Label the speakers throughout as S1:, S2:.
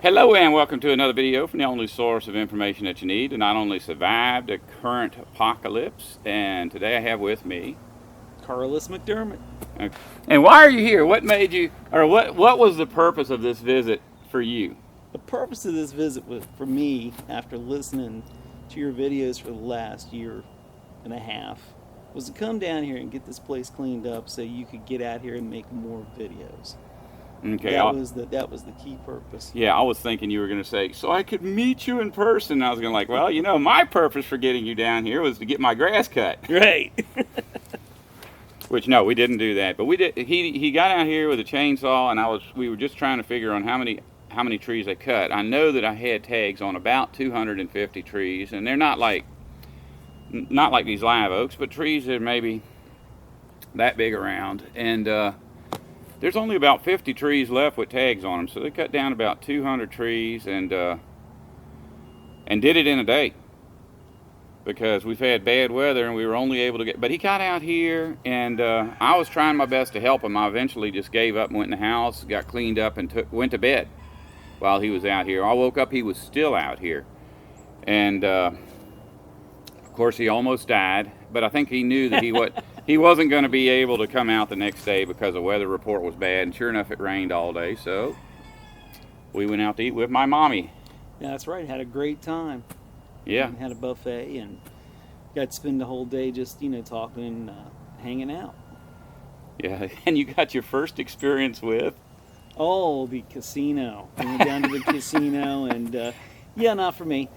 S1: Hello and welcome to another video from the only source of information that you need to not only survive the current apocalypse. And today I have with me
S2: Carlis McDermott.
S1: And why are you here? What made you, or what was the purpose of this visit for you?
S2: The purpose of this visit was for me, after listening to your videos for the last year and a half, was to come down here and get this place cleaned up so you could get out here and make more videos.
S1: Okay.
S2: That was the key purpose.
S1: Yeah, I was thinking you were going to say, so I could meet you in person. And I was going to like, well, you know, my purpose for getting you down here was to get my grass cut.
S2: Right.
S1: Which no, we didn't do that. But we did. He got out here with a chainsaw, and we were just trying to figure on how many trees they cut. I know that I had tags on about 250 trees, and they're not like these live oaks, but trees that are maybe that big around. And there's only about 50 trees left with tags on them, so they cut down about 200 trees and did it in a day because we've had bad weather and we were only able to get. But he got out here, and I was trying my best to help him. I eventually just gave up and went in the house, got cleaned up, and went to bed while he was out here. I woke up, he was still out here, and of course he almost died. But I think he knew that he wasn't going to be able to come out the next day because the weather report was bad, and sure enough, it rained all day. So we went out to eat with my mommy.
S2: Yeah, that's right. Had a great time.
S1: Yeah.
S2: And had a buffet and got to spend the whole day just talking and hanging out.
S1: Yeah, and you got your first experience with?
S2: Oh, the casino. We went down to the casino, and yeah, not for me.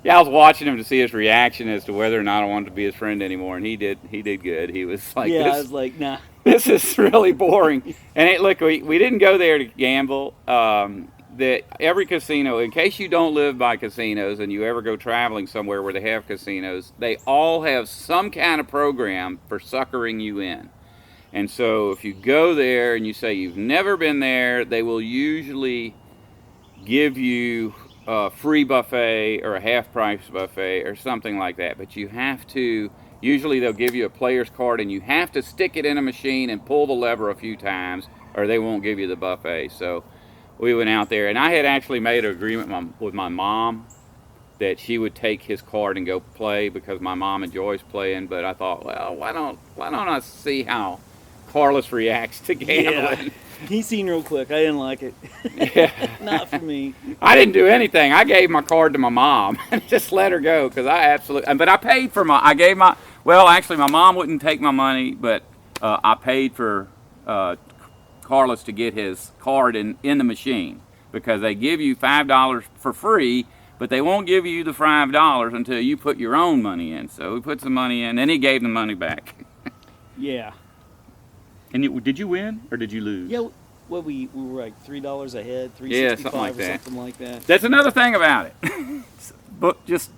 S1: Yeah, I was watching him to see his reaction as to whether or not I wanted to be his friend anymore, and he did good. He was like,
S2: yeah, I was like, nah.
S1: This is really boring. And look, we didn't go there to gamble. That every casino, in case you don't live by casinos and you ever go traveling somewhere where they have casinos, they all have some kind of program for suckering you in. And so if you go there and you say you've never been there, they will usually give you a free buffet or a half-price buffet or something like that. But you have to, usually they'll give you a player's card and you have to stick it in a machine and pull the lever a few times or they won't give you the buffet. So we went out there, and I had actually made an agreement with my mom that she would take his card and go play because my mom enjoys playing. But I thought, well, why don't I see how Carlis reacts to gambling?
S2: Yeah. He seen real quick. I didn't like it.
S1: Yeah.
S2: Not for me.
S1: I didn't do anything. I gave my card to my mom and just let her go because I absolutely. But I paid for well, actually, my mom wouldn't take my money, but I paid for Carlis to get his card in the machine because they give you $5 for free, but they won't give you the $5 until you put your own money in. So we put some money in, and he gave the money back.
S2: Yeah.
S1: And did you win or did you lose?
S2: Yeah. Well, we were like $3 ahead,
S1: yeah, something like that.
S2: Something like that.
S1: That's another thing about it. But just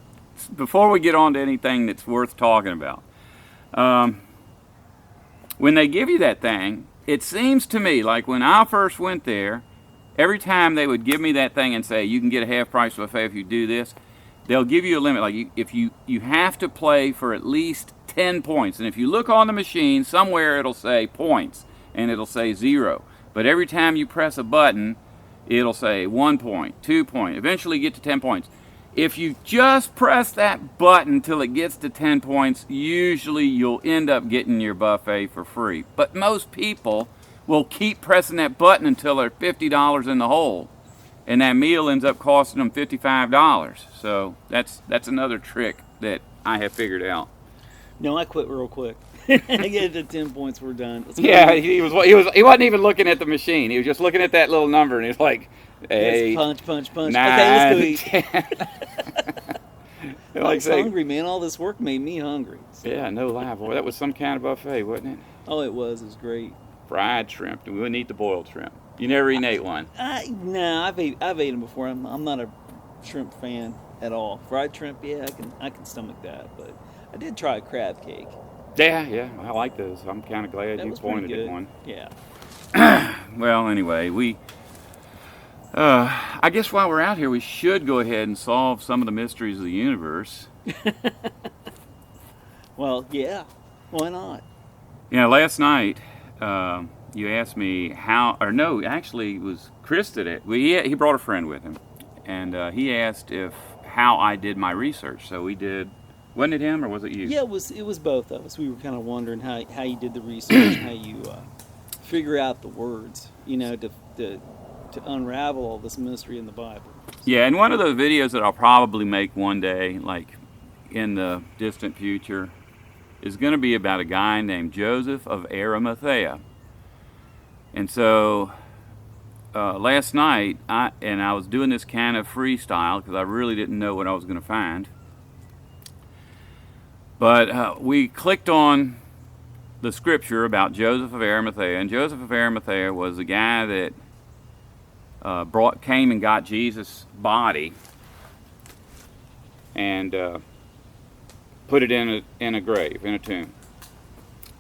S1: before we get on to anything that's worth talking about, when they give you that thing, it seems to me like when I first went there, every time they would give me that thing and say, you can get a half-price buffet if you do this, they'll give you a limit. Like if you have to play for at least 10 points. And if you look on the machine, somewhere it'll say points, and it'll say 0. But every time you press a button, it'll say 1 point, 2 point, eventually get to 10 points. If you just press that button till it gets to 10 points, usually you'll end up getting your buffet for free. But most people will keep pressing that button until they're $50 in the hole. And that meal ends up costing them $55. So that's another trick that I have figured out.
S2: No, I quit real quick. I get to 10 points, we're done.
S1: Yeah, he wasn't even looking at the machine. He was just looking at that little number, and he was like, 8,
S2: punch.
S1: 9,
S2: Okay, let's go eat.
S1: 10.
S2: I was hungry, man. All this work made me hungry. So.
S1: Yeah, no lie, boy. That was some kind of buffet, wasn't it?
S2: Oh, it was. It was great.
S1: Fried shrimp. We wouldn't eat the boiled shrimp. You never even ate one.
S2: Nah, I've ate them before. I'm not a shrimp fan at all. Fried shrimp, yeah, I can stomach that. But I did try a crab cake.
S1: Yeah, I like those. I'm kind of glad you pointed at one.
S2: Yeah.
S1: Well, anyway, I guess while we're out here, we should go ahead and solve some of the mysteries of the universe.
S2: Well, yeah. Why not?
S1: Yeah, last night you asked me how, or no, actually it was Chris did it. He brought a friend with him, and he asked how I did my research. So we did. Wasn't it him or was it you?
S2: Yeah, it was both of us. We were kind of wondering how you did the research, how you figure out the words, to unravel all this mystery in the Bible.
S1: Yeah, and one of the videos that I'll probably make one day, like in the distant future, is going to be about a guy named Joseph of Arimathea. And so last night, I was doing this kind of freestyle because I really didn't know what I was going to find. But we clicked on the scripture about Joseph of Arimathea, and Joseph of Arimathea was the guy that came and got Jesus' body and put it in a grave, in a tomb.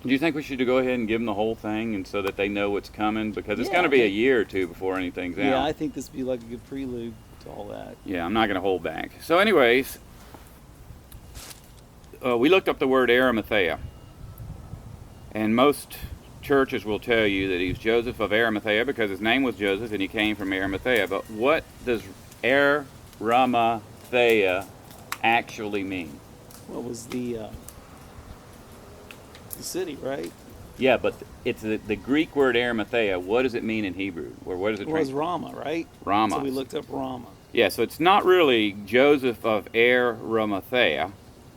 S1: Do you think we should go ahead and give them the whole thing, and so that they know what's coming? Because it's going to be a year or two before anything's out.
S2: Yeah, I think this would be like a good prelude to all that.
S1: Yeah, I'm not going to hold back. So anyways, we looked up the word Arimathea. And most churches will tell you that he's Joseph of Arimathea because his name was Joseph and he came from Arimathea. But what does Arimathea actually mean?
S2: What was the city, right?
S1: Yeah, but it's the Greek word Arimathea. What does it mean in Hebrew? Or what does it?
S2: It was Rama, right?
S1: Rama.
S2: So we looked up Rama.
S1: Yeah, so it's not really Joseph of Arimathea.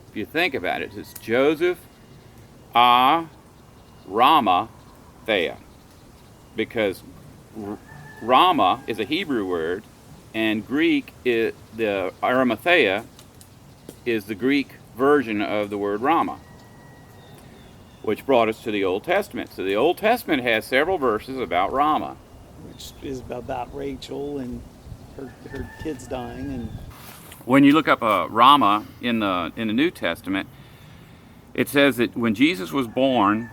S1: If you think about it, it's Joseph Arimathea, because Rama is a Hebrew word, and Greek the Arimathea is the Greek version of the word Rama, which brought us to the Old Testament. So the Old Testament has several verses about Rama,
S2: which is about Rachel and her kids dying. And
S1: when you look up Rama in the New Testament, it says that when Jesus was born,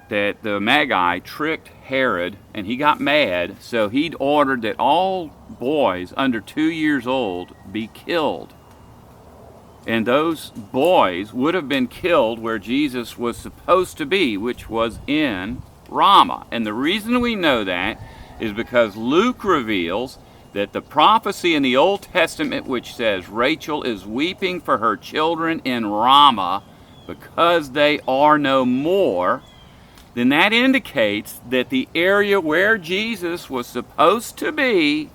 S1: that the Magi tricked Herod, and he got mad, so he'd ordered that all boys under 2 years old be killed. And those boys would have been killed where Jesus was supposed to be, which was in Ramah. And the reason we know that is because Luke reveals that the prophecy in the Old Testament which says Rachel is weeping for her children in Ramah because they are no more, then that indicates that the area where Jesus was supposed to be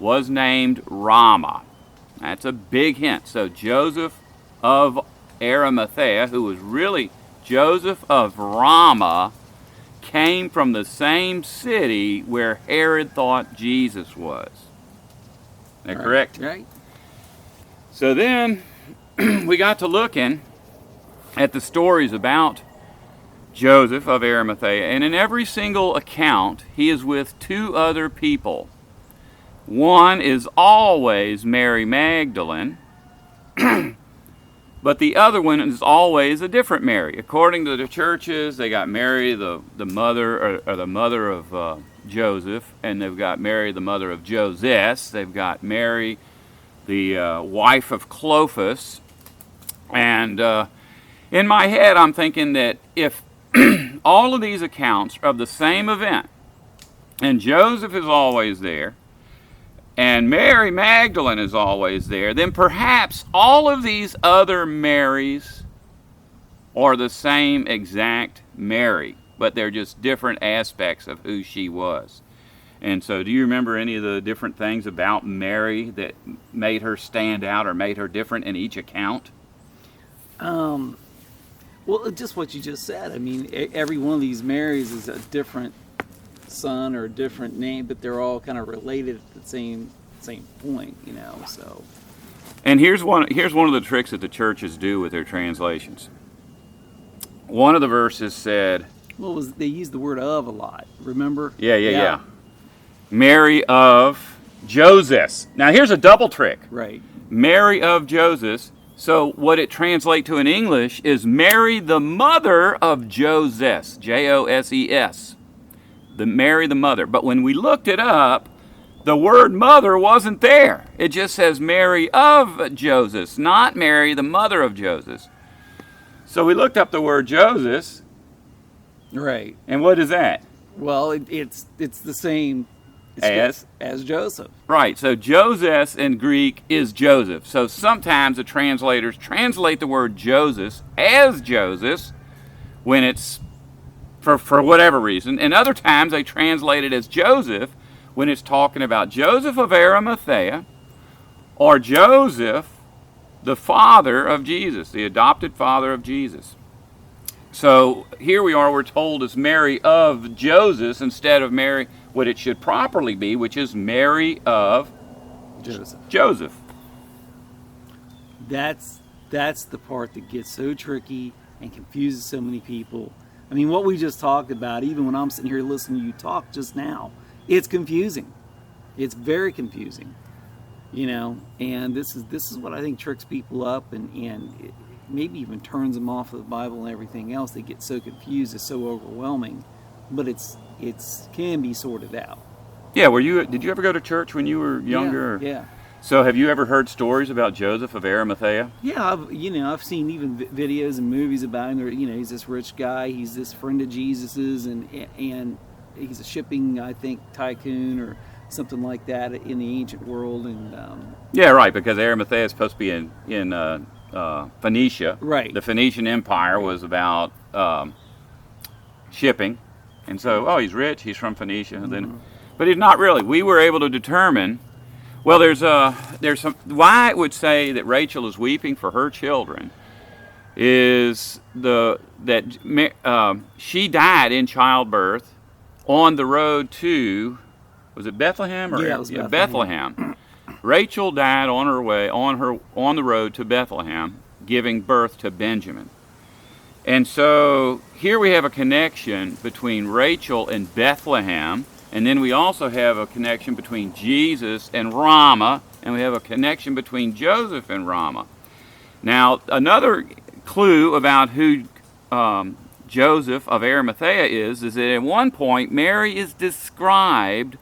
S1: was named Ramah. That's a big hint. So Joseph of Arimathea, who was really Joseph of Ramah, came from the same city where Herod thought Jesus was. Is that correct?
S2: Right.
S1: So then we got to looking at the stories about Joseph of Arimathea, and in every single account he is with two other people. One is always Mary Magdalene, but the other one is always a different Mary. According to the churches, they got Mary, the mother or the mother of Joseph, and they've got Mary, the mother of Joseph. They've got Mary, the wife of Clopas. And in my head, I'm thinking that if all of these accounts are of the same event, and Joseph is always there, and Mary Magdalene is always there, then perhaps all of these other Marys are the same exact Mary, but they're just different aspects of who she was. And so do you remember any of the different things about Mary that made her stand out or made her different in each account?
S2: Well, just what you just said. I mean, every one of these Marys is a different son or a different name, but they're all kind of related at the same point, so.
S1: And here's one of the tricks that the churches do with their translations. One of the verses said,
S2: they used the word of a lot, remember?
S1: Yeah. Mary of Joseph. Now here's a double trick.
S2: Right.
S1: Mary of Joseph. So what it translates to in English is Mary the mother of Joseph, Joses. Mary the mother. But when we looked it up, the word mother wasn't there. It just says Mary of Joseph, not Mary the mother of Joseph. So we looked up the word Joseph.
S2: Right.
S1: And what is that?
S2: Well, it's the same as Joseph.
S1: Right, so Joseph in Greek is Joseph. So sometimes the translators translate the word Joseph as Joseph when it's for whatever reason, and other times they translate it as Joseph when it's talking about Joseph of Arimathea or Joseph, the father of Jesus, the adopted father of Jesus. So here we are, we're told it's Mary of Joseph instead of Mary, what it should properly be, which is Mary of Joseph.
S2: That's the part that gets so tricky and confuses so many people. I mean, what we just talked about, even when I'm sitting here listening to you talk just now, it's confusing. It's very confusing, and this is what I think tricks people up and it maybe even turns them off of the Bible and everything else. They get so confused, it's so overwhelming, but it can be sorted out.
S1: Yeah, did you ever go to church when you were younger?
S2: Yeah.
S1: So have you ever heard stories about Joseph of Arimathea?
S2: Yeah, I've seen even videos and movies about him. He's this rich guy. He's this friend of Jesus's, and he's a shipping, I think, tycoon or something like that in the ancient world. And
S1: yeah, right, because Arimathea is supposed to be in Phoenicia.
S2: Right.
S1: The Phoenician Empire was about shipping, and so he's rich. He's from Phoenicia, but he's not really. We were able to determine. Well, there's some. Why I would say that Rachel is weeping for her children is she died in childbirth on the road to, was it Bethlehem?
S2: Yeah, it was
S1: Bethlehem. Rachel died on the road to Bethlehem, giving birth to Benjamin. And so here we have a connection between Rachel and Bethlehem. And then we also have a connection between Jesus and Ramah, and we have a connection between Joseph and Ramah. Now, another clue about who Joseph of Arimathea is that at one point Mary is described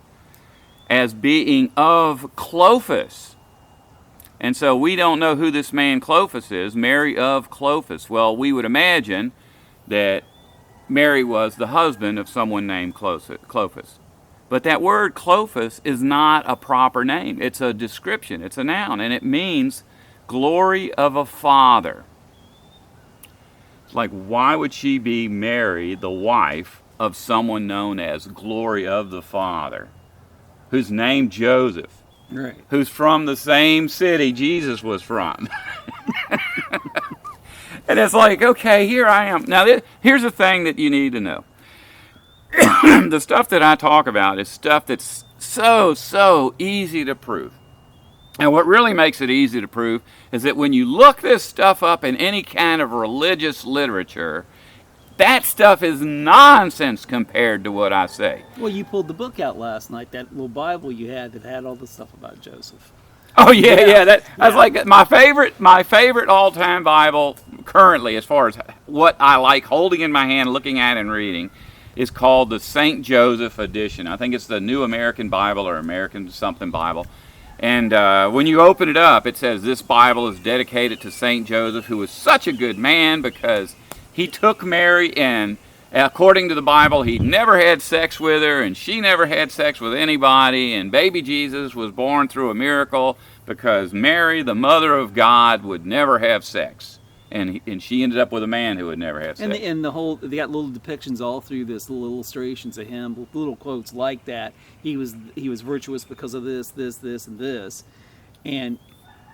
S1: as being of Clopas. And so we don't know who this man Clopas is, Mary of Clopas. Well, we would imagine that Mary was the husband of someone named Clopas. But that word Clopas is not a proper name. It's a description. It's a noun, and it means glory of a father. It's like, why would she be Mary, the wife of someone known as glory of the father, who's named Joseph,
S2: right,
S1: who's from the same city Jesus was from? And it's like, okay, here I am. Now, here's the thing that you need to know. The stuff that I talk about is stuff that's so easy to prove. And what really makes it easy to prove is that when you look this stuff up in any kind of religious literature, that stuff is nonsense compared to what I say.
S2: Well, you pulled the book out last night, that little Bible you had that had all the stuff about Joseph.
S1: Oh yeah. That's like my favorite all-time Bible currently, as far as what I like holding in my hand, looking at and reading, is called the St. Joseph edition. I think it's the New American Bible or American something Bible. And when you open it up, it says this Bible is dedicated to St. Joseph, who was such a good man because he took Mary, and according to the Bible, he never had sex with her, and she never had sex with anybody, and baby Jesus was born through a miracle because Mary, the mother of God, would never have sex. And she ended up with a man who would never have sex.
S2: And they got little depictions all through this, little illustrations of him, little quotes like that. He was virtuous because of this, and this. And,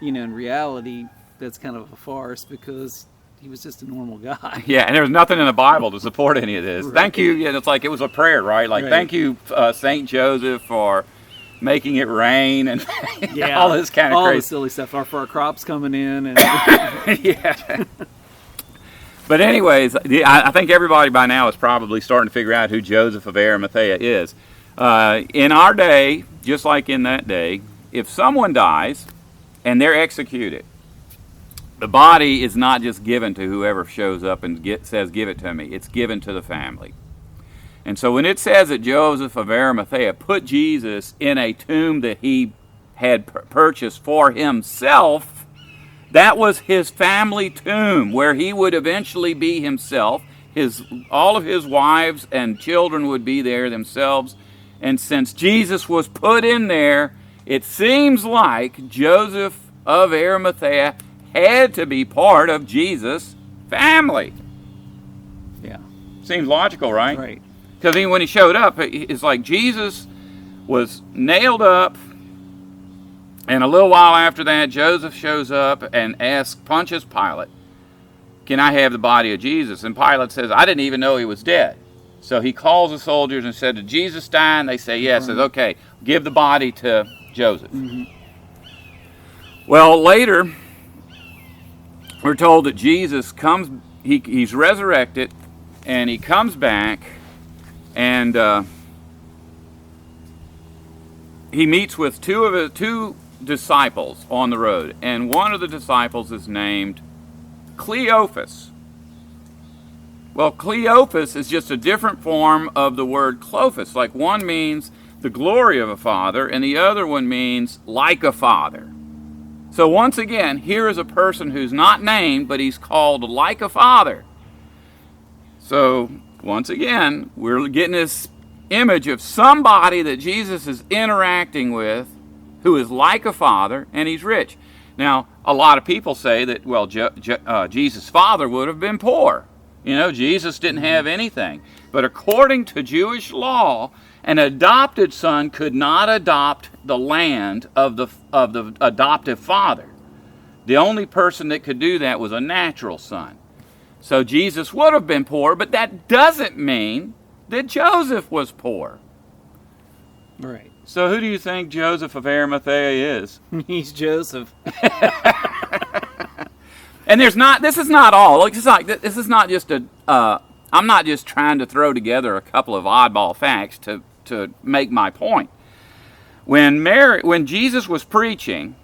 S2: in reality, that's kind of a farce because he was just a normal guy.
S1: Yeah, and there was nothing in the Bible to support any of this. Right. Thank you. Yeah, it's like it was a prayer, right? Like, right. Thank you, St. Joseph, for making it rain and all this kind of
S2: all
S1: crazy.
S2: The silly stuff for our crops coming in. And
S1: yeah. But anyways, I think everybody by now is probably starting to figure out who Joseph of Arimathea is. In our day, just like in that day, if someone dies and they're executed, the body is not just given to whoever shows up and says, give it to me. It's given to the family. And so when it says that Joseph of Arimathea put Jesus in a tomb that he had purchased for himself, that was his family tomb where he would eventually be himself. all of his wives and children would be there themselves. And since Jesus was put in there, it seems like Joseph of Arimathea had to be part of Jesus' family.
S2: Yeah.
S1: Seems logical, right?
S2: Right.
S1: Because when he showed up, it's like Jesus was nailed up, and a little while after that, Joseph shows up and asks Pontius Pilate, "Can I have the body of Jesus?" And Pilate says, "I didn't even know he was dead." So he calls the soldiers and said, "Did Jesus die?" And they say, "Yes." Says, "Okay, give the body to Joseph."
S2: Mm-hmm.
S1: Well, later, we're told that Jesus comes, he's resurrected, and he comes back, and he meets with two disciples on the road, and one of the disciples is named Cleophas. Well, Cleophas is just a different form of the word Clophas. Like one means the glory of a father, and the other one means like a father. So once again, here is a person who's not named, but he's called like a father. So once again, we're getting this image of somebody that Jesus is interacting with who is like a father, and he's rich. Now, a lot of people say that, well, Jesus' father would have been poor. You know, Jesus didn't have anything. But according to Jewish law, an adopted son could not adopt the land of the adoptive father. The only person that could do that was a natural son. So Jesus would have been poor, but that doesn't mean that Joseph was poor.
S2: Right.
S1: So who do you think Joseph of Arimathea is?
S2: He's Joseph.
S1: And this is not all. Like, this is not just I'm not just trying to throw together a couple of oddball facts to make my point. When Jesus was preaching,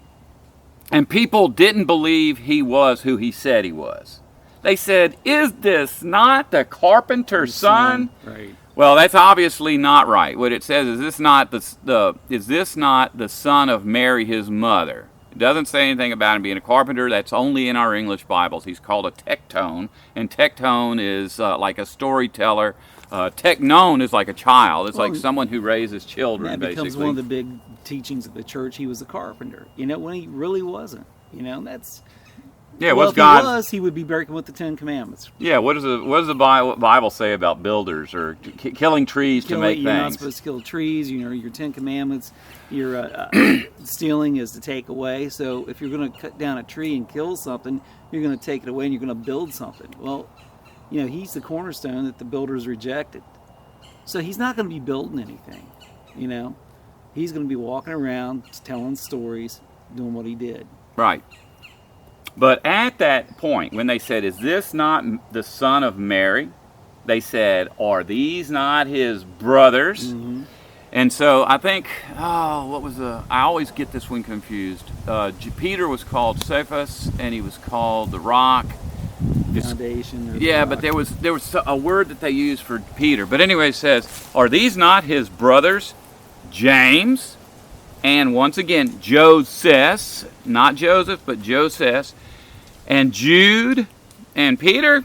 S1: and people didn't believe he was who he said he was, they said, "Is this not the carpenter's son?"
S2: Right.
S1: Well, that's obviously not right. What it says is, is this not the son of Mary, his mother? It doesn't say anything about him being a carpenter. That's only in our English Bibles. He's called a tectone, and tectone is like a storyteller. Teknon is like a child. It's like someone who raises children,
S2: that becomes
S1: basically.
S2: one of the big teachings of the church. He was a carpenter, when he really wasn't. That's...
S1: Yeah,
S2: well,
S1: what's
S2: if
S1: God?
S2: he was, he would be breaking with the Ten Commandments.
S1: Yeah, what does the Bible say about builders or killing trees to make
S2: You're not
S1: things?
S2: supposed to kill trees. Your Ten Commandments. Your stealing is to take away. So if you're going to cut down a tree and kill something, you're going to take it away and you're going to build something. Well, he's the cornerstone that the builders rejected. So he's not going to be building anything. He's going to be walking around telling stories, doing what he did.
S1: Right. But at that point, when they said, "Is this not the son of Mary?" they said, "Are these not his brothers?"
S2: Mm-hmm.
S1: And so I think, I always get this one confused. Peter was called Cephas, and he was called the Rock.
S2: Foundation.
S1: Yeah, but there was a word that they used for Peter. But anyway, it says, "Are these not his brothers, James?" And once again, Joseph, not Joseph, but Joseph, and Jude, and Peter.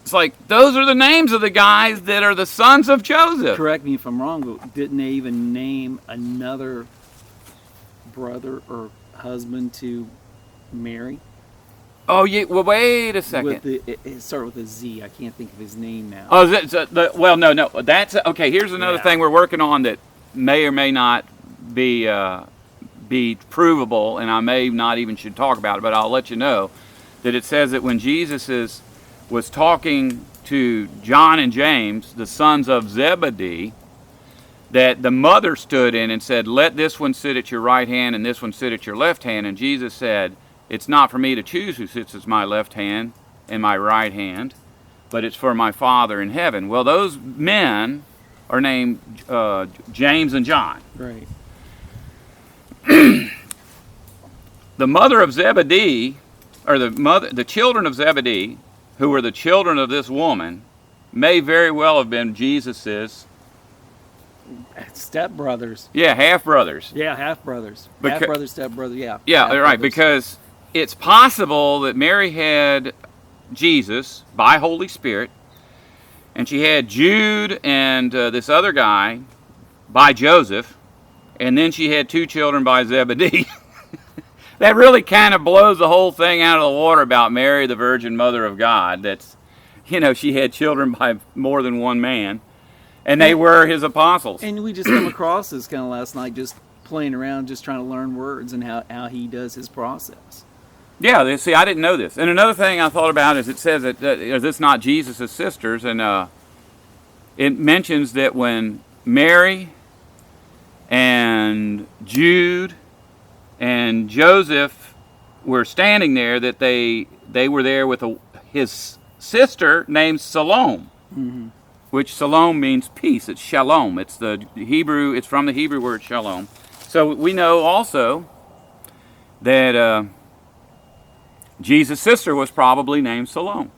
S1: It's like, those are the names of the guys that are the sons of Joseph.
S2: Correct me if I'm wrong, but didn't they even name another brother or husband to Mary?
S1: Oh, yeah. Well, wait a second.
S2: It started with a Z. I can't think of his name now.
S1: Oh, no. That's okay. Here's another thing we're working on that may or may not be provable, and I may not even should talk about it, but I'll let you know that it says that when Jesus was talking to John and James, the sons of Zebedee, that the mother stood in and said, "Let this one sit at your right hand and this one sit at your left hand." And Jesus said, "It's not for me to choose who sits at my left hand and my right hand, but it's for my Father in heaven." Well, those men are named James and John.
S2: Right.
S1: The mother of Zebedee, or the children of Zebedee, who were the children of this woman, may very well have been Jesus's
S2: stepbrothers.
S1: Yeah, half-brothers.
S2: Yeah, half-brothers. Half-brother, stepbrother, yeah.
S1: Yeah, right, because it's possible that Mary had Jesus by Holy Spirit, and she had Jude and this other guy by Joseph, and then she had 2 children by Zebedee. That really kind of blows the whole thing out of the water about Mary, the Virgin Mother of God. That's, she had children by more than one man, and they were his apostles.
S2: And we just come across this kind of last night, just playing around, just trying to learn words and how he does his process.
S1: Yeah, see, I didn't know this. And another thing I thought about is it says that it's not Jesus' sisters, and it mentions that when Mary and Jude and Joseph were standing there, that they were there with his sister named Salome, which Salome means peace. It's shalom. It's from the Hebrew word shalom. So we know also that Jesus' sister was probably named Salome.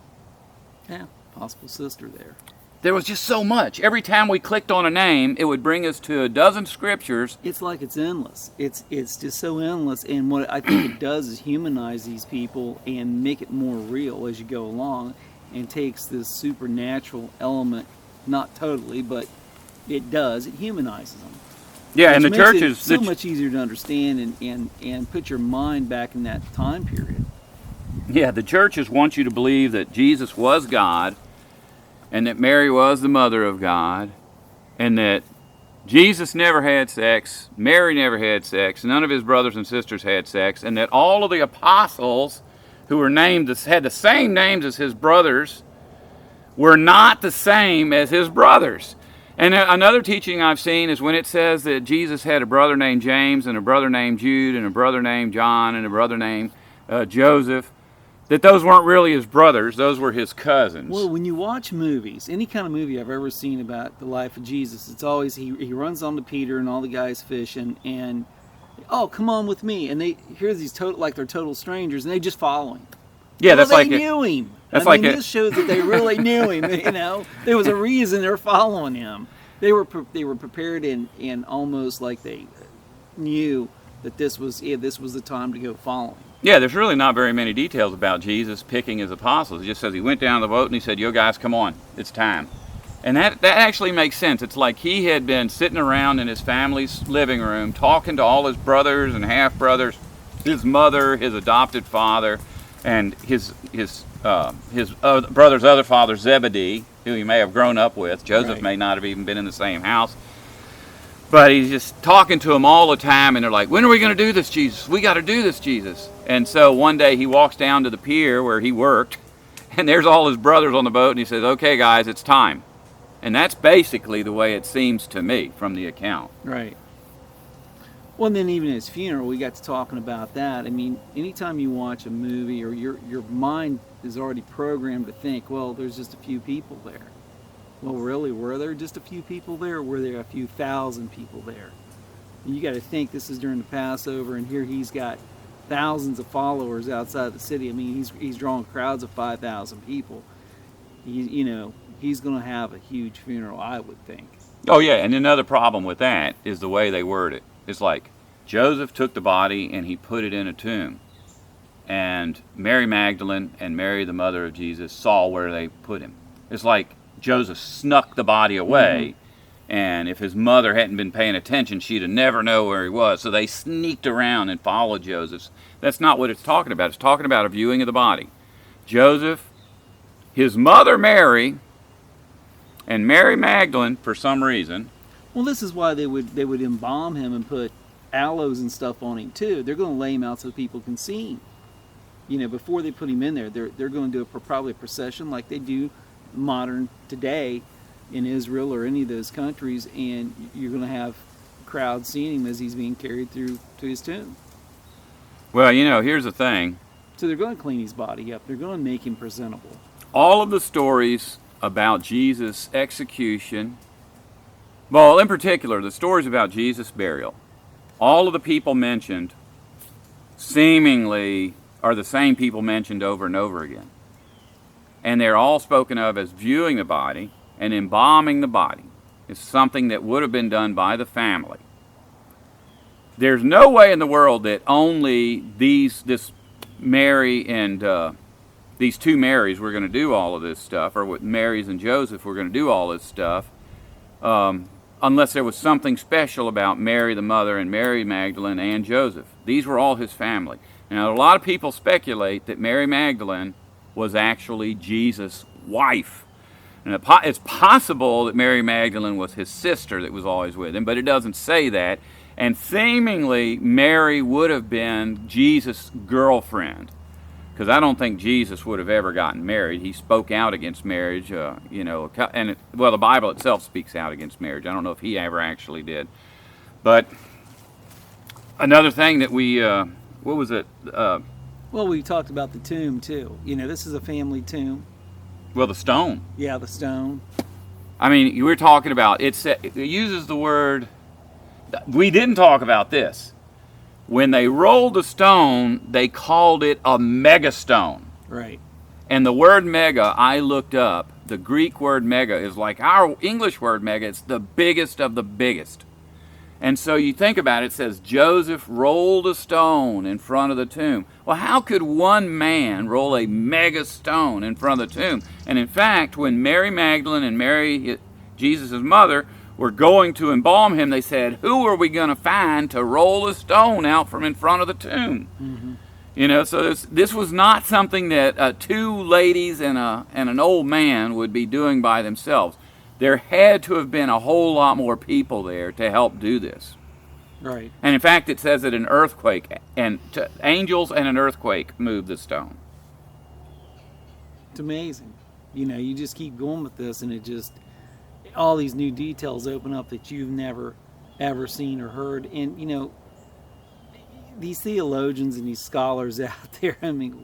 S2: Yeah, possible sister there.
S1: There was just so much. Every time we clicked on a name, it would bring us to a dozen scriptures.
S2: It's like it's endless. It's just so endless. And what I think it does is humanize these people and make it more real as you go along, and takes this supernatural element, not totally, but it does. It humanizes them.
S1: Yeah, and the
S2: makes
S1: church
S2: it
S1: is
S2: so much easier to understand and put your mind back in that time period.
S1: Yeah, the churches want you to believe that Jesus was God, and that Mary was the mother of God, and that Jesus never had sex, Mary never had sex, none of his brothers and sisters had sex, and that all of the apostles who were had the same names as his brothers were not the same as his brothers. And another teaching I've seen is when it says that Jesus had a brother named James, and a brother named Jude, and a brother named John, and a brother named Joseph, that those weren't really his brothers, those were his cousins.
S2: Well, when you watch movies, any kind of movie I've ever seen about the life of Jesus, it's always he runs on to Peter and all the guys fishing, and oh, come on with me, and they hear these they're total strangers, and they just follow him.
S1: Yeah, that's
S2: they
S1: like
S2: knew him. This shows that they really knew him. There was a reason they're following him. They were prepared and almost like they knew that this was the time to go follow him.
S1: Yeah, there's really not very many details about Jesus picking his apostles. It just says he went down the boat and he said, "You guys, come on, it's time." And that actually makes sense. It's like he had been sitting around in his family's living room talking to all his brothers and half-brothers, his mother, his adopted father, and his brother's other father, Zebedee, who he may have grown up with. Joseph may not have even been in the same house. But he's just talking to them all the time, and they're like, "When are we going to do this, Jesus? We got to do this, Jesus." And so one day he walks down to the pier where he worked, and there's all his brothers on the boat, and he says, "Okay, guys, it's time." And that's basically the way it seems to me from the account.
S2: Right. Well, and then even at his funeral, we got to talking about that. I mean, anytime you watch a movie, or your mind is already programmed to think, well, there's just a few people there. Well, really, were there just a few people there, or were there a few thousand people there? And you got to think this is during the Passover, and here he's got thousands of followers outside the city. I mean, he's drawing crowds of 5,000 people. He's going to have a huge funeral, I would think.
S1: Oh yeah, and another problem with that is the way they word it. It's like Joseph took the body and he put it in a tomb, and Mary Magdalene and Mary, the mother of Jesus, saw where they put him. It's like Joseph snuck the body away, and if his mother hadn't been paying attention, she'd have never known where he was. So they sneaked around and followed Joseph. That's not what it's talking about. It's talking about a viewing of the body. Joseph, his mother Mary, and Mary Magdalene, for some reason.
S2: Well, this is why they would embalm him and put aloes and stuff on him too. They're going to lay him out so people can see him. Before they put him in there, they're going to do probably a procession like they do modern today in Israel or any of those countries, and you're going to have crowds seeing him as he's being carried through to his tomb.
S1: Well, here's the thing.
S2: So they're going to clean his body up. They're going to make him presentable.
S1: All of the stories about Jesus' execution, well, in particular, the stories about Jesus' burial, all of the people mentioned seemingly are the same people mentioned over and over again. And they're all spoken of as viewing the body and embalming the body. It's something that would have been done by the family. There's no way in the world that only this Mary and these two Marys were going to do all of this stuff, or with Marys and Joseph were going to do all this stuff, unless there was something special about Mary the mother and Mary Magdalene and Joseph. These were all his family. Now, a lot of people speculate that Mary Magdalene was actually Jesus' wife. And it's possible that Mary Magdalene was his sister that was always with him, but it doesn't say that. And seemingly, Mary would have been Jesus' girlfriend, because I don't think Jesus would have ever gotten married. He spoke out against marriage, and the Bible itself speaks out against marriage. I don't know if he ever actually did. But another thing that we, what was it?
S2: Well, we talked about the tomb too. This is a family tomb.
S1: Well, the stone.
S2: Yeah, the stone.
S1: I mean, you were talking about, it uses the word, we didn't talk about this. When they rolled the stone, they called it a megastone.
S2: Right.
S1: And the word mega, I looked up, the Greek word mega is like our English word mega. It's the biggest of the biggest. And so you think about it, it says Joseph rolled a stone in front of the tomb. Well, how could one man roll a mega stone in front of the tomb? And in fact, when Mary Magdalene and Mary, Jesus' mother, were going to embalm him, they said, who are we going to find to roll a stone out from in front of the tomb? Mm-hmm. So this was not something that two ladies and an old man would be doing by themselves. There had to have been a whole lot more people there to help do this.
S2: Right.
S1: And in fact, it says that an earthquake, and angels and an earthquake moved the stone.
S2: It's amazing. You just keep going with this, and all these new details open up that you've never, ever seen or heard. And, these theologians and these scholars out there,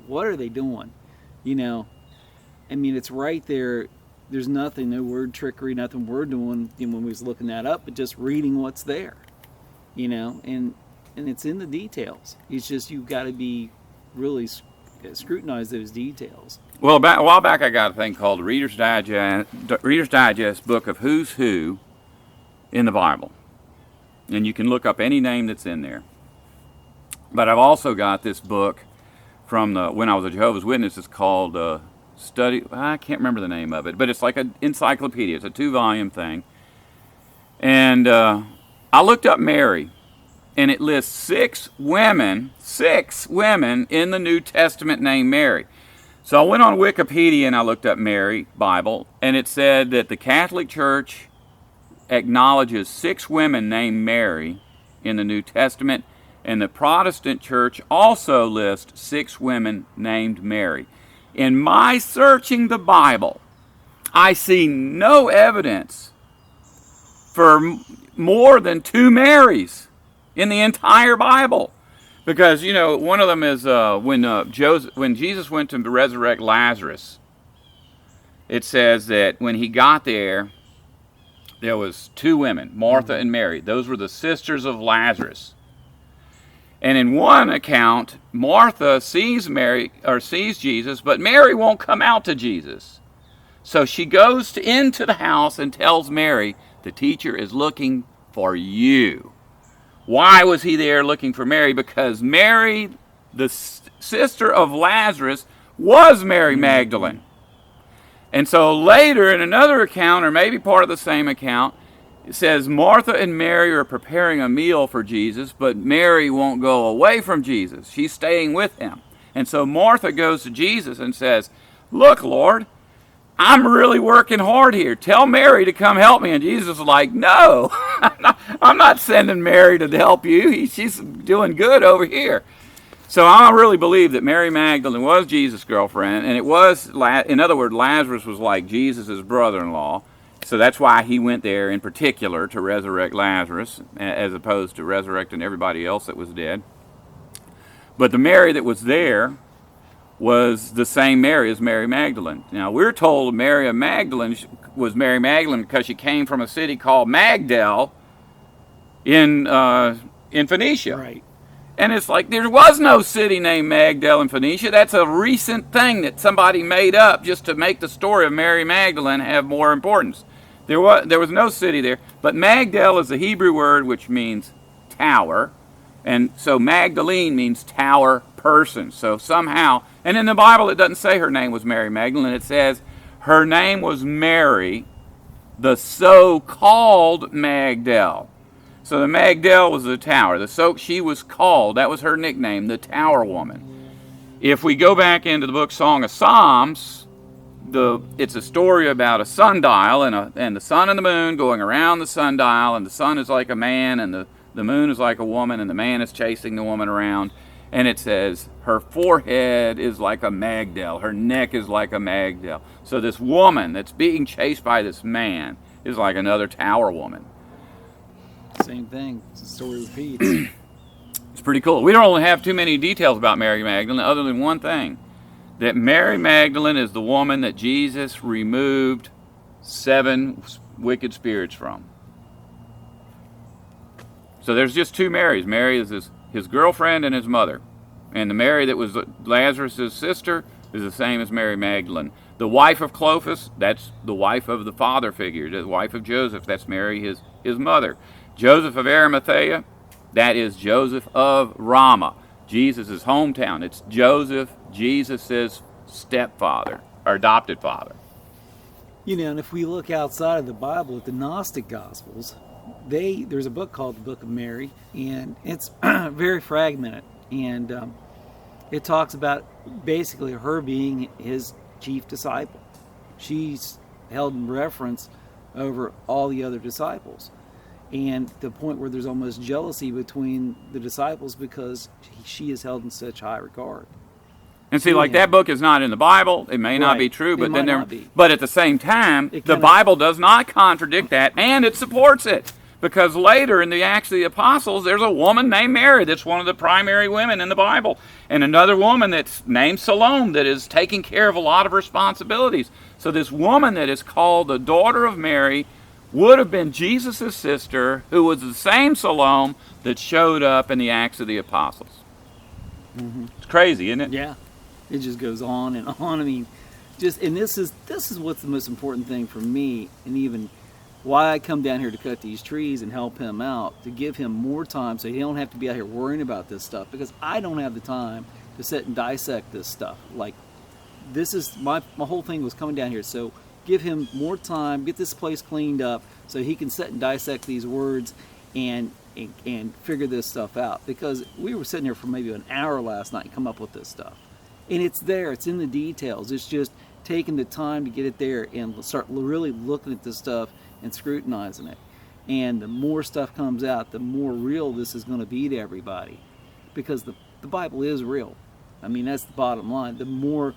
S2: what are they doing? It's right there. There's nothing, no word trickery, nothing we're doing when we was looking that up, but just reading what's there, and it's in the details. It's just you've got to be really scrutinize those details.
S1: Well, a while back I got a thing called Reader's Digest book of who's who in the Bible, and you can look up any name that's in there. But I've also got this book from when I was a Jehovah's Witness. It's called I can't remember the name of it, but it's like an encyclopedia. It's a 2-volume thing. And I looked up Mary, and it lists 6 women in the New Testament named Mary. So I went on Wikipedia and I looked up Mary Bible, and it said that the Catholic Church acknowledges 6 women named Mary in the New Testament, and the Protestant Church also lists 6 women named Mary. In my searching the Bible, I see no evidence for more than 2 Marys in the entire Bible. Because, one of them is when Jesus went to resurrect Lazarus, it says that when he got there was 2 women, Martha and Mary. Those were the sisters of Lazarus. And in one account, Martha sees Jesus, but Mary won't come out to Jesus. So she goes into the house and tells Mary, the teacher is looking for you. Why was he there looking for Mary? Because Mary, the sister of Lazarus, was Mary Magdalene. And so later in another account, or maybe part of the same account, it says Martha and Mary are preparing a meal for Jesus, but Mary won't go away from Jesus. She's staying with him. And so Martha goes to Jesus and says, look, Lord, I'm really working hard here. Tell Mary to come help me. And Jesus is like, no, I'm not sending Mary to help you. She's doing good over here. So I really believe that Mary Magdalene was Jesus' girlfriend, and it was, in other words, Lazarus was like Jesus' brother-in-law. So that's why he went there in particular to resurrect Lazarus, as opposed to resurrecting everybody else that was dead. But the Mary that was there was the same Mary as Mary Magdalene. Now, we're told Mary Magdalene was Mary Magdalene because she came from a city called Magdal in Phoenicia.
S2: Right.
S1: And it's like there was no city named Magdal in Phoenicia. That's a recent thing that somebody made up just to make the story of Mary Magdalene have more importance. There was no city there, but Magdal is a Hebrew word which means tower, and so Magdalene means tower person. So somehow And in the Bible, it doesn't say her name was Mary Magdalene. It says her name was Mary, the so-called Magdal. So the Magdal was the tower. She was called, that was her nickname, the Tower Woman. If we go back into the book Song of Psalms, it's a story about a sundial and the sun and the moon going around the sundial, and the sun is like a man, and the moon is like a woman, and the man is chasing the woman around. And it says her forehead is like a Magdal, her neck is like a Magdal. So this woman that's being chased by this man is like another Tower Woman.
S2: Same thing. The story repeats.
S1: It's pretty cool. We don't have too many details about Mary Magdalene other than one thing. That Mary Magdalene is the woman that Jesus removed 7 wicked spirits from. So there's just 2 Marys. Mary is his girlfriend and his mother. And the Mary that was Lazarus' sister is the same as Mary Magdalene. The wife of Clopas, that's the wife of the father figure. The wife of Joseph, that's Mary, his mother. Joseph of Arimathea, that is Joseph of Ramah, Jesus' hometown. It's Joseph, Jesus' stepfather, or adopted father.
S2: You know, and if we look outside of the Bible at the Gnostic Gospels, there's a book called the Book of Mary, and it's very fragmented, and it talks about basically her being his chief disciple. She's held in reference over all the other disciples, and the point where there's almost jealousy between the disciples because she is held in such high regard.
S1: And see, like that book is not in the Bible. It may not be true, but but at the same time, the Bible does not contradict that, and it supports it. Because later in the Acts of the Apostles, there's a woman named Mary that's one of the primary women in the Bible. And another woman that's named Salome that is taking care of a lot of responsibilities. So this woman that is called the daughter of Mary would have been Jesus' sister, who was the same Salome that showed up in the Acts of the Apostles. Mm-hmm. It's crazy, isn't it?
S2: Yeah. It just goes on and on. I mean, and this is what's the most important thing for me, and even why I come down here to cut these trees and help him out, to give him more time so he don't have to be out here worrying about this stuff, because I don't have the time to sit and dissect this stuff. Like, this is my whole thing was coming down here, so give him more time, get this place cleaned up so he can sit and dissect these words and figure this stuff out, because we were sitting here for maybe an hour last night and come up with this stuff, and it's there, it's in the details. It's just taking the time to get it there and start really looking at this stuff and scrutinizing it. And the more stuff comes out, the more real this is going to be to everybody, because the Bible is real. I mean, that's the bottom line. The more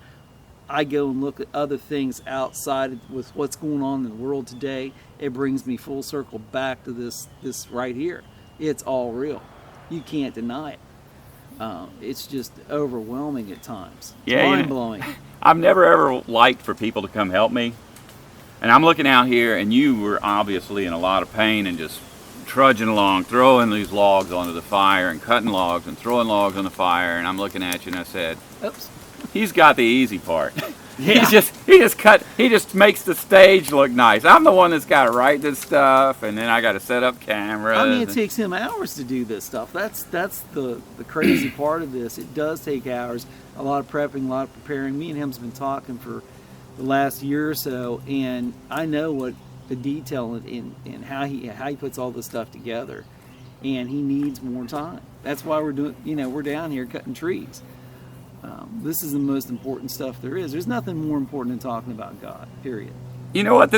S2: I go and look at other things outside with what's going on in the world today, it brings me full circle back to this right here. It's all real. You can't deny it. It's just overwhelming at times. It's mind-blowing.
S1: I've never ever liked for people to come help me. And I'm looking out here, and you were obviously in a lot of pain and just trudging along, throwing these logs onto the fire and cutting logs and throwing logs on the fire. And I'm looking at you, and I said, "Oops, he's got the easy part. Yeah. He just makes the stage look nice. I'm the one that's got to write this stuff, and then I got to set up cameras."
S2: I mean, it takes him hours to do this stuff. That's the crazy part of this. It does take hours, a lot of prepping, a lot of preparing. Me and him's been talking for the last year or so, and I know what the detail in how he puts all this stuff together, and he needs more time. That's why we're down here cutting trees. This is the most important stuff there is. There's nothing more important than talking about God, period.
S1: You know what?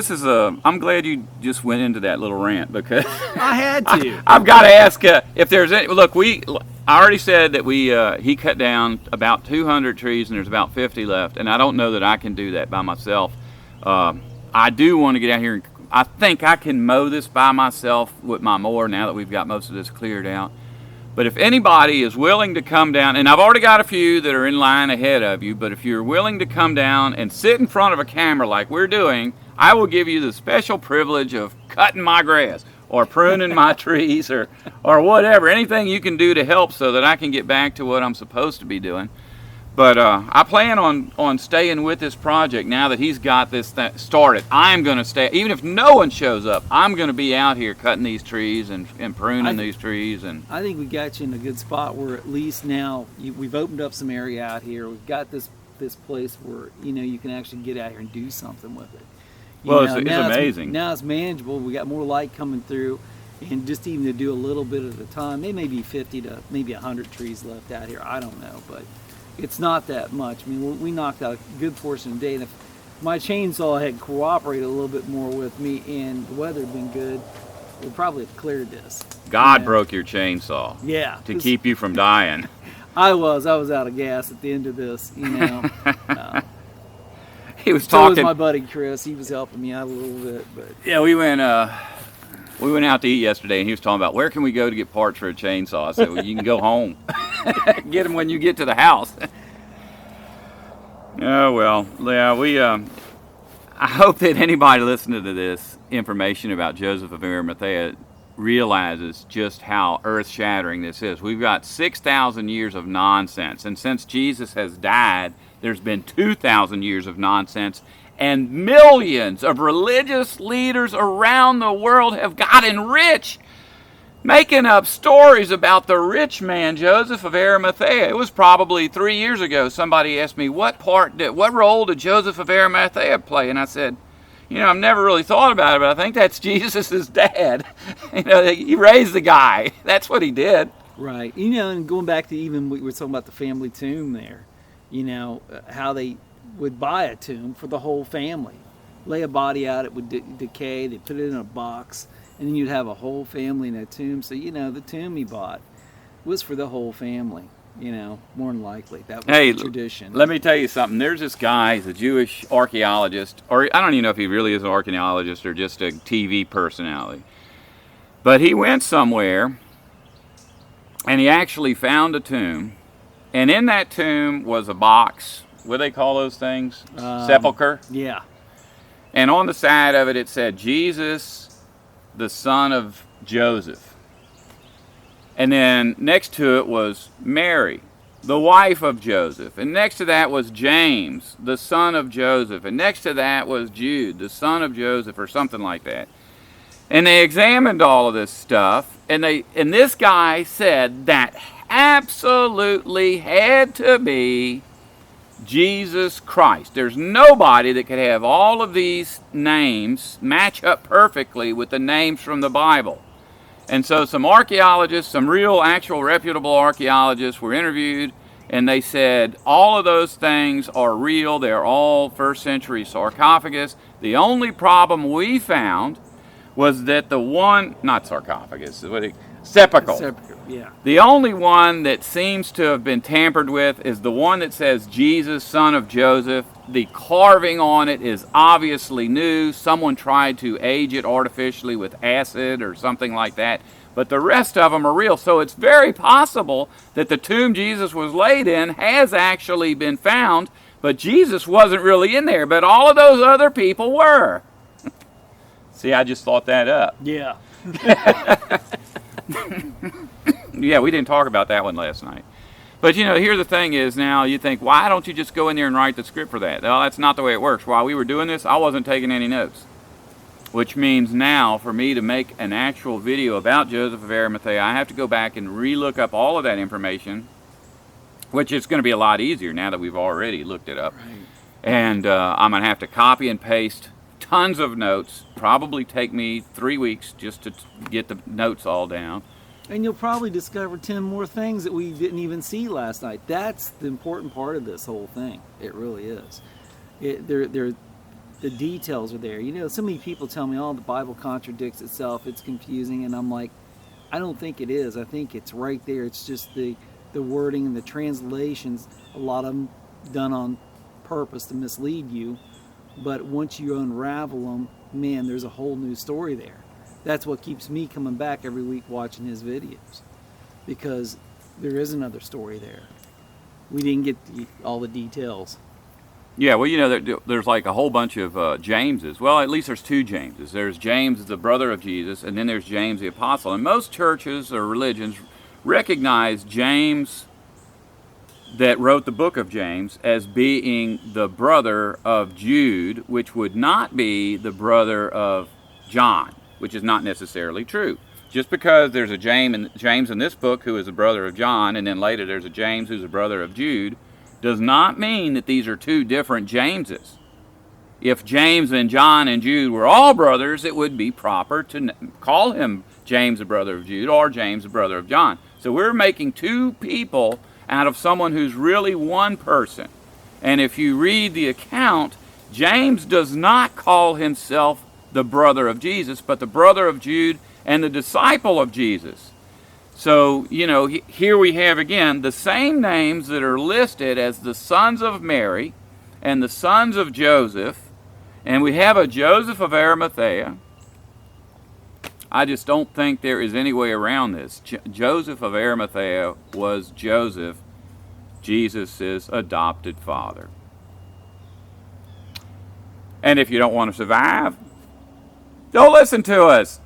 S1: I'm glad you just went into that little rant, because
S2: I had to.
S1: I've got to ask if there's any. Look, I already said that he cut down about 200 trees, and there's about 50 left, and I don't know that I can do that by myself. I do want to get out here, and I think I can mow this by myself with my mower now that we've got most of this cleared out. But if anybody is willing to come down, and I've already got a few that are in line ahead of you, but if you're willing to come down and sit in front of a camera like we're doing, I will give you the special privilege of cutting my grass or pruning my trees or whatever, anything you can do to help so that I can get back to what I'm supposed to be doing. But I plan on staying with this project now that he's got this started. I'm going to stay, even if no one shows up, I'm going to be out here cutting these trees and pruning these trees. And
S2: I think we got you in a good spot where at least now we've opened up some area out here. We've got this this place where you can actually get out here and do something with it.
S1: Well, it's amazing.
S2: Now it's manageable. We got more light coming through, and just even to do a little bit at a time. There may be 50 to maybe 100 trees left out here. I don't know, but it's not that much. I mean, we knocked out a good portion of the day, and if my chainsaw had cooperated a little bit more with me and the weather had been good, we'd probably have cleared this.
S1: God broke your chainsaw.
S2: Yeah.
S1: To keep you from dying.
S2: I was out of gas at the end of this,
S1: He was
S2: So
S1: talking.
S2: was my buddy Chris. He was helping me out a little bit, but
S1: Yeah, we went out to eat yesterday, and he was talking about where can we go to get parts for a chainsaw. I said, well, you can go home. Get them when you get to the house. Oh well, yeah. I hope that anybody listening to this information about Joseph of Arimathea realizes just how earth-shattering this is. We've got 6,000 years of nonsense, and since Jesus has died, there's been 2,000 years of nonsense, and millions of religious leaders around the world have gotten rich making up stories about the rich man Joseph of Arimathea. It was probably 3 years ago somebody asked me what role did Joseph of Arimathea play, and I said, I've never really thought about it, but I think that's Jesus' dad. He raised the guy. That's what he did.
S2: right. And going back to even we were talking about the family tomb there, how they would buy a tomb for the whole family, lay a body out, it would decay, they put it in a box, and then you'd have a whole family in a tomb. So the tomb he bought was for the whole family. More than likely that was the tradition.
S1: Let me tell you something. There's this guy, he's a Jewish archaeologist, or I don't even know if he really is an archaeologist or just a TV personality. But he went somewhere and he actually found a tomb, and in that tomb was a box. What do they call those things? Sepulcher?
S2: Yeah.
S1: And on the side of it, it said, Jesus, the son of Joseph. And then next to it was Mary, the wife of Joseph. And next to that was James, the son of Joseph. And next to that was Jude, the son of Joseph, or something like that. And they examined all of this stuff, and this guy said that absolutely had to be Jesus Christ. There's nobody that could have all of these names match up perfectly with the names from the Bible. And so some archaeologists, some real, actual, reputable archaeologists were interviewed, and they said all of those things are real. They're all first century sarcophagus. The only problem we found was that the one, not sarcophagus, sepulchre.
S2: Yeah.
S1: The only one that seems to have been tampered with is the one that says Jesus, son of Joseph. The carving on it is obviously new. Someone tried to age it artificially with acid or something like that. But the rest of them are real. So it's very possible that the tomb Jesus was laid in has actually been found, but Jesus wasn't really in there. But all of those other people were. See, I just thought that up.
S2: Yeah.
S1: Yeah, we didn't talk about that one last night. But here the thing is, now you think, why don't you just go in there and write the script for that? Well, that's not the way it works. While we were doing this, I wasn't taking any notes. Which means now, for me to make an actual video about Joseph of Arimathea, I have to go back and re-look up all of that information, which is going to be a lot easier now that we've already looked it up.
S2: Right.
S1: And I'm going to have to copy and paste tons of notes. Probably take me 3 weeks just to get the notes all down.
S2: And you'll probably discover 10 more things that we didn't even see last night. That's the important part of this whole thing. It really is. The details are there. So many people tell me, oh, the Bible contradicts itself. It's confusing. And I'm like, I don't think it is. I think it's right there. It's just the wording and the translations, a lot of them done on purpose to mislead you. But once you unravel them, man, there's a whole new story there. That's what keeps me coming back every week watching his videos, because there is another story there. We didn't get all the details.
S1: Yeah, well, there's like a whole bunch of Jameses. Well, at least there's two Jameses. There's James, the brother of Jesus, and then there's James the apostle. And most churches or religions recognize James that wrote the book of James as being the brother of Jude, which would not be the brother of John, which is not necessarily true. Just because there's a James in this book who is the brother of John, and then later there's a James who's the brother of Jude, does not mean that these are two different Jameses. If James and John and Jude were all brothers, it would be proper to call him James, the brother of Jude, or James, the brother of John. So we're making two people out of someone who's really one person. And if you read the account, James does not call himself the brother of Jesus, but the brother of Jude and the disciple of Jesus. So, here we have again the same names that are listed as the sons of Mary and the sons of Joseph. And we have a Joseph of Arimathea. I just don't think there is any way around this. Joseph of Arimathea was Joseph, Jesus' adopted father. And if you don't want to survive, don't listen to us.